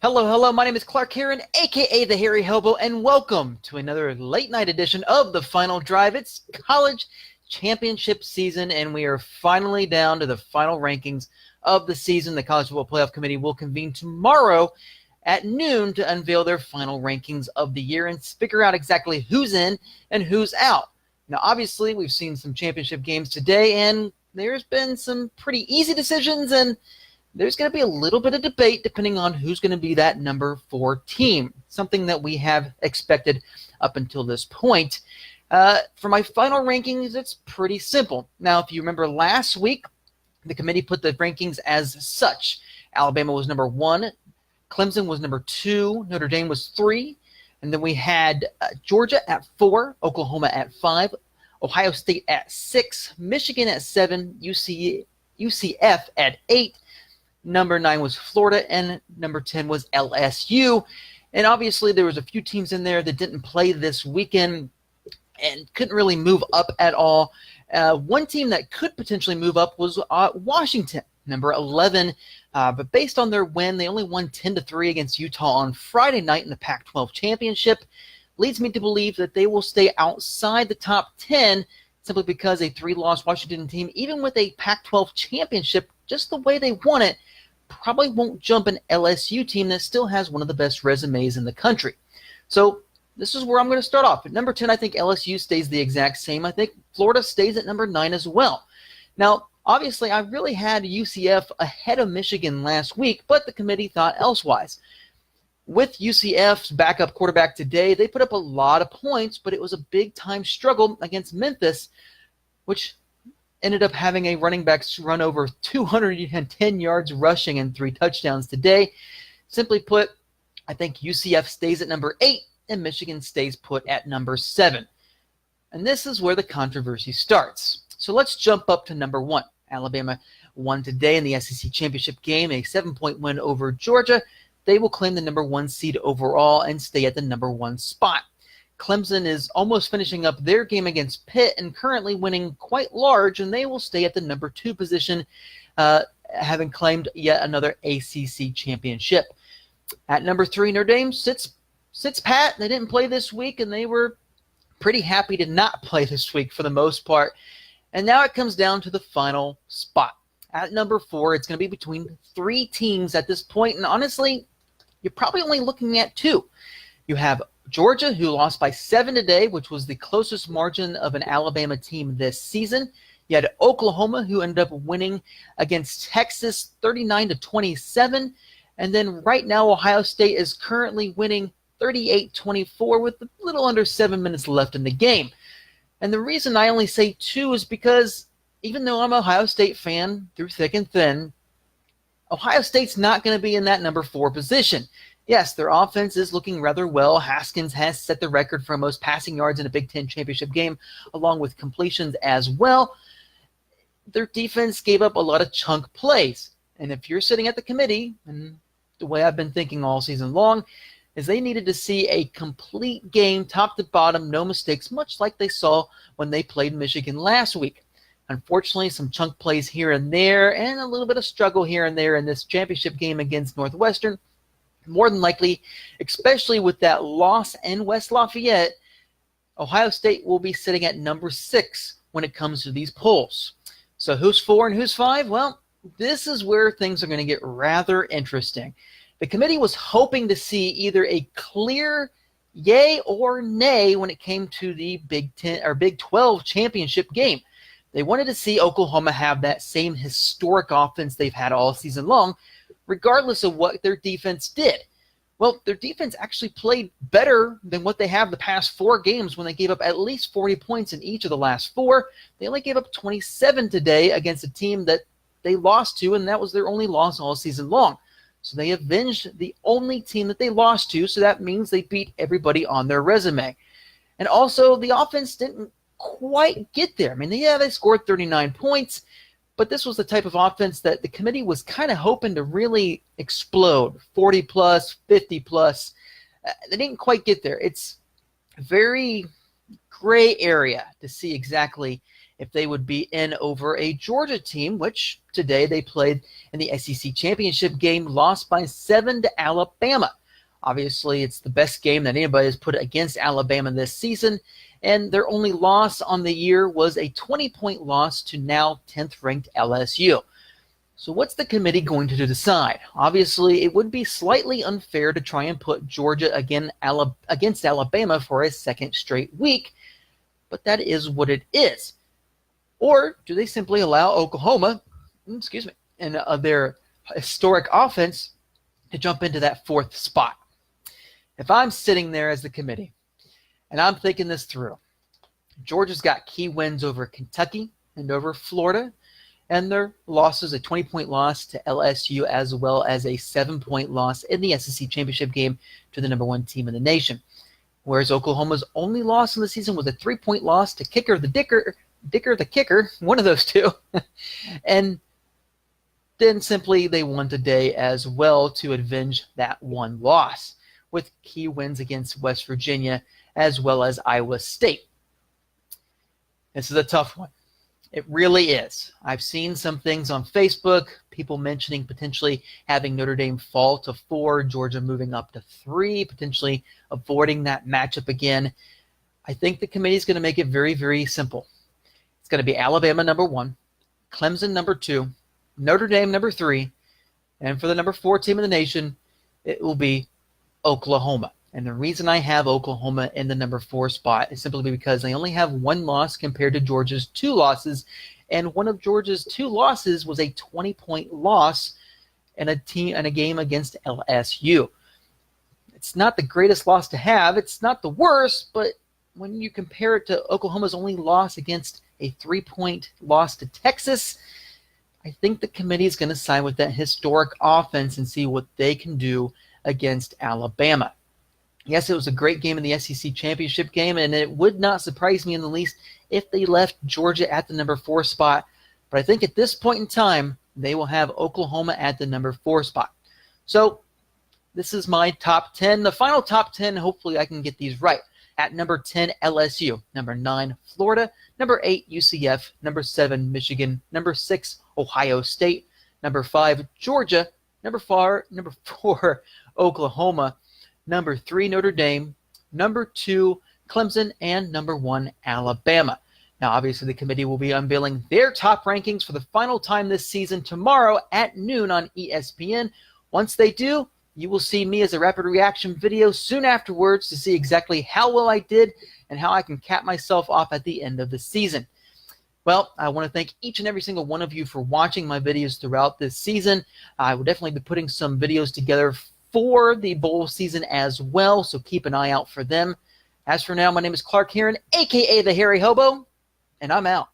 Hello, hello. My name is Clark Heron, aka the Hairy Hobo, and welcome to another late night edition of the Final Drive. It's college championship season, and we are finally down to the final rankings of the season. The College Football Playoff Committee will convene tomorrow at noon to unveil their final rankings of the year and figure out exactly who's in and who's out. Now, obviously, we've seen some championship games today, and there's been some pretty easy decisions, and there's going to be a little bit of debate depending on who's going to be that number 4 team, something that we have expected up until this point. For my final rankings, it's pretty simple. Now, if you remember last week, the committee put the rankings as such. Alabama was number 1, Clemson was number 2, Notre Dame was 3, and then we had Georgia at 4, Oklahoma at 5, Ohio State at 6, Michigan at 7, UCF at 8, number 9 was Florida, and number 10 was LSU. And obviously there was a few teams in there that didn't play this weekend and couldn't really move up at all. One team that could potentially move up was Washington, number 11. But based on their win, they only won 10-3 against Utah on Friday night in the Pac-12 championship. Leads me to believe that they will stay outside the top 10 simply because a 3-loss Washington team, even with a Pac-12 championship, just the way they won it, probably won't jump an LSU team that still has one of the best resumes in the country. So this is where I'm going to start off. At number 10, I think LSU stays the exact same. I think Florida stays at number 9 as well. Now, obviously, I really had UCF ahead of Michigan last week, but the committee thought elsewise. With UCF's backup quarterback today, they put up a lot of points, but it was a big-time struggle against Memphis, which ended up having a running back run over 210 yards rushing and 3 touchdowns today. Simply put, I think UCF stays at number 8 and Michigan stays put at number 7. And this is where the controversy starts. So let's jump up to number 1. Alabama won today in the SEC championship game, a 7-point win over Georgia. They will claim the number 1 seed overall and stay at the number 1 spot. Clemson is almost finishing up their game against Pitt and currently winning quite large, and they will stay at the number 2 position, having claimed yet another ACC championship. At number 3, Notre Dame sits pat. They didn't play this week, and they were pretty happy to not play this week for the most part. And now it comes down to the final spot. At number 4, it's going to be between 3 teams at this point, and honestly, you're probably only looking at 2. You have Georgia, who lost by 7 today, which was the closest margin of an Alabama team this season. You had Oklahoma, who ended up winning against Texas 39-27. And then right now, Ohio State is currently winning 38-24 with a little under 7 minutes left in the game. And the reason I only say 2 is because even though I'm an Ohio State fan through thick and thin, Ohio State's not going to be in that number 4 position. Yes, their offense is looking rather well. Haskins has set the record for most passing yards in a Big Ten championship game, along with completions as well. Their defense gave up a lot of chunk plays. And if you're sitting at the committee, and the way I've been thinking all season long, is they needed to see a complete game, top to bottom, no mistakes, much like they saw when they played Michigan last week. Unfortunately, some chunk plays here and there, and a little bit of struggle here and there in this championship game against Northwestern. More than likely, especially with that loss in West Lafayette, Ohio State will be sitting at number 6 when it comes to these polls. So who's 4 and who's 5? Well, this is where things are going to get rather interesting. The committee was hoping to see either a clear yay or nay when it came to the Big 10 or Big 12 championship game. They wanted to see Oklahoma have that same historic offense they've had all season long, regardless of what their defense did. Well, their defense actually played better than what they have the past 4 games when they gave up at least 40 points in each of the last 4. They only gave up 27 today against a team that they lost to, and that was their only loss all season long. So they avenged the only team that they lost to, so that means they beat everybody on their resume. And also, the offense didn't quite get there. I mean, they scored 39 points, but this was the type of offense that the committee was kind of hoping to really explode, 40-plus, 50-plus. They didn't quite get there. It's a very gray area to see exactly if they would be in over a Georgia team, which today they played in the SEC championship game, lost by 7 to Alabama. Obviously, it's the best game that anybody has put against Alabama this season, and their only loss on the year was a 20-point loss to now 10th-ranked LSU. So what's the committee going to decide? Obviously, it would be slightly unfair to try and put Georgia against Alabama for a second straight week, but that is what it is. Or do they simply allow Oklahoma, and their historic offense to jump into that 4th spot? If I'm sitting there as the committee and I'm thinking this through, Georgia's got key wins over Kentucky and over Florida, and their losses, a 20-point loss to LSU, as well as a 7-point loss in the SEC championship game to the number 1 team in the nation. Whereas Oklahoma's only loss in the season was a 3-point loss to Dicker the Kicker, one of those two. And then simply they won today as well to avenge that one loss, with key wins against West Virginia as well as Iowa State. This is a tough one. It really is. I've seen some things on Facebook, people mentioning potentially having Notre Dame fall to 4, Georgia moving up to 3, potentially avoiding that matchup again. I think the committee is going to make it very, very simple. It's going to be Alabama number 1, Clemson number 2, Notre Dame number 3, and for the number 4 team in the nation, it will be Oklahoma. And the reason I have Oklahoma in the number 4 spot is simply because they only have 1 loss compared to Georgia's 2 losses, and one of Georgia's 2 losses was a 20-point loss in a game against LSU. It's not the greatest loss to have. It's not the worst, but when you compare it to Oklahoma's only loss against a 3-point loss to Texas, I think the committee is going to side with that historic offense and see what they can do against Alabama. Yes, it was a great game in the SEC championship game, and it would not surprise me in the least if they left Georgia at the number 4 spot. But I think at this point in time, they will have Oklahoma at the number 4 spot. So this is my top 10. The final top 10, hopefully I can get these right. At number 10, LSU. Number 9, Florida. Number 8, UCF. Number 7, Michigan. Number 6, Ohio State. Number 5, Georgia. Number 4, Oklahoma. Number 3, Notre Dame. Number 2, Clemson. And number 1, Alabama. Now, obviously, the committee will be unveiling their top rankings for the final time this season tomorrow at noon on ESPN. Once they do, you will see me as a rapid reaction video soon afterwards to see exactly how well I did and how I can cap myself off at the end of the season. Well, I want to thank each and every single one of you for watching my videos throughout this season. I will definitely be putting some videos together for the bowl season as well, so keep an eye out for them. As for now, my name is Clark Heron, a.k.a. the Hairy Hobo, and I'm out.